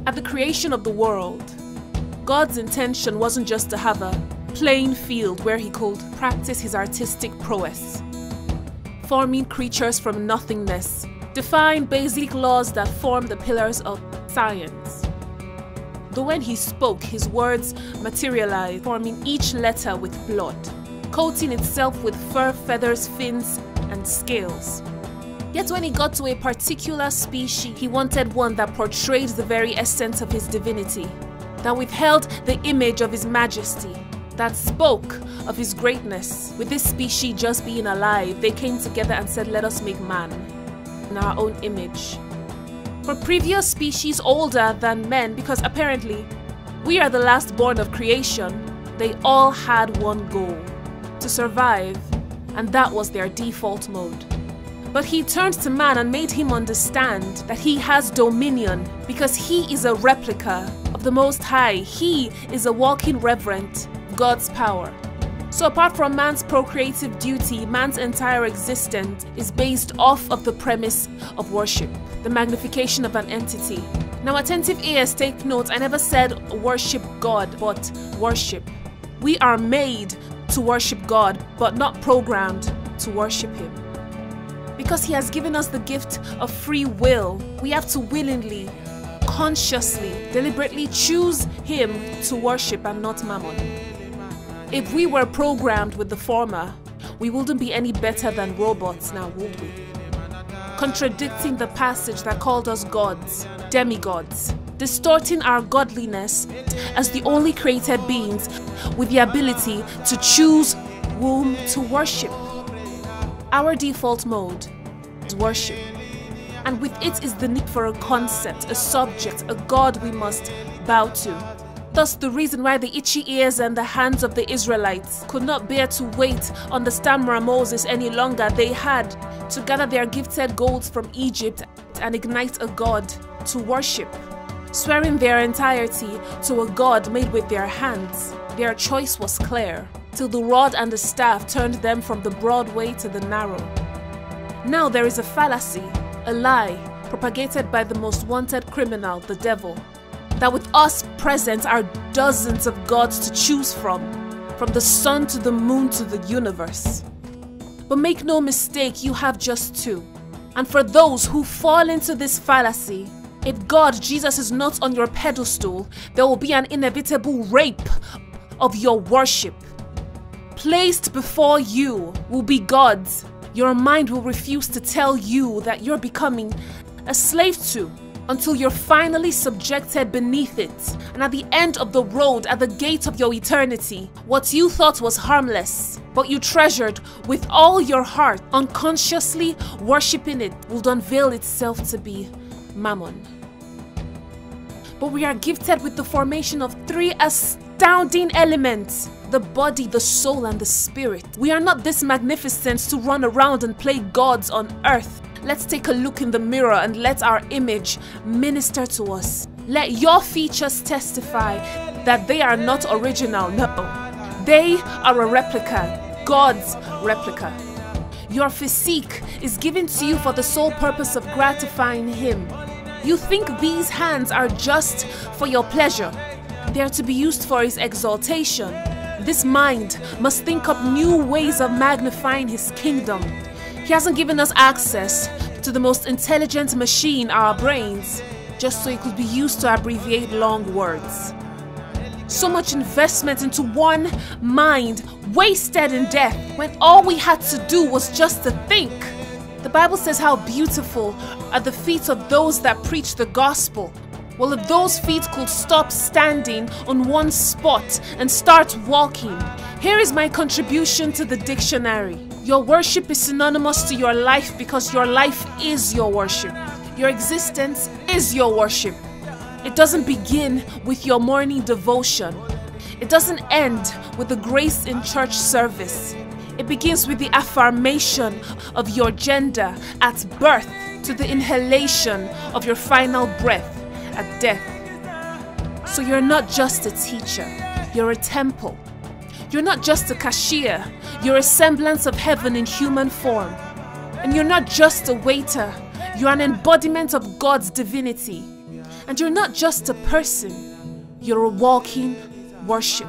At the creation of the world, God's intention wasn't just to have a plain field where he could practice his artistic prowess, forming creatures from nothingness, define basic laws that form the pillars of science. Though when he spoke, his words materialized, forming each letter with blood, coating itself with fur, feathers, fins, and scales. Yet when he got to a particular species, he wanted one that portrayed the very essence of his divinity, that withheld the image of his majesty, that spoke of his greatness. With this species just being alive, they came together and said, let us make man in our own image. For previous species older than men, because apparently we are the last born of creation, they all had one goal: to survive, and that was their default mode. But he turned to man and made him understand that he has dominion because he is a replica of the Most High. He is a walking reverent of God's power. So apart from man's procreative duty, man's entire existence is based off of the premise of worship, the magnification of an entity. Now attentive ears take note, I never said worship God, but worship. We are made to worship God, but not programmed to worship him. Because he has given us the gift of free will, we have to willingly, consciously, deliberately choose him to worship and not mammon. If we were programmed with the former, we wouldn't be any better than robots now, would we? Contradicting the passage that called us gods, demigods, distorting our godliness as the only created beings with the ability to choose whom to worship. Our default mode is worship, and with it is the need for a concept, a subject, a God we must bow to. Thus the reason why the itchy ears and the hands of the Israelites could not bear to wait on the stammerer Moses any longer. They had to gather their gifted golds from Egypt and ignite a God to worship, swearing their entirety to a God made with their hands. Their choice was clear, till the rod and the staff turned them from the broad way to the narrow. Now there is a fallacy, a lie, propagated by the most wanted criminal, the devil, that with us present are dozens of gods to choose from the sun to the moon to the universe. But make no mistake, you have just two. And for those who fall into this fallacy, if God, Jesus, is not on your pedestal, there will be an inevitable rape of your worship. Placed before you will be gods your mind will refuse to tell you that you're becoming a slave to, until you're finally subjected beneath it. And at the end of the road, at the gate of your eternity, what you thought was harmless, but you treasured with all your heart, unconsciously worshipping it, will unveil itself to be mammon. But we are gifted with the formation of three astounding elements: the body, the soul, and the spirit. We are not this magnificent to run around and play gods on earth. Let's take a look in the mirror and let our image minister to us. Let your features testify that they are not original. No, they are a replica, God's replica. Your physique is given to you for the sole purpose of gratifying him. You think these hands are just for your pleasure. They are to be used for his exaltation. This mind must think up new ways of magnifying his kingdom. He hasn't given us access to the most intelligent machine, our brains, just so it could be used to abbreviate long words. So much investment into one mind wasted in death when all we had to do was just to think. The Bible says how beautiful are the feet of those that preach the gospel. Well, if those feet could stop standing on one spot and start walking, here is my contribution to the dictionary. Your worship is synonymous to your life because your life is your worship. Your existence is your worship. It doesn't begin with your morning devotion. It doesn't end with the grace in church service. It begins with the affirmation of your gender at birth to the inhalation of your final breath at death. So you're not just a teacher, you're a temple. You're not just a cashier, you're a semblance of heaven in human form. And you're not just a waiter, you're an embodiment of God's divinity. And you're not just a person, you're a walking worship.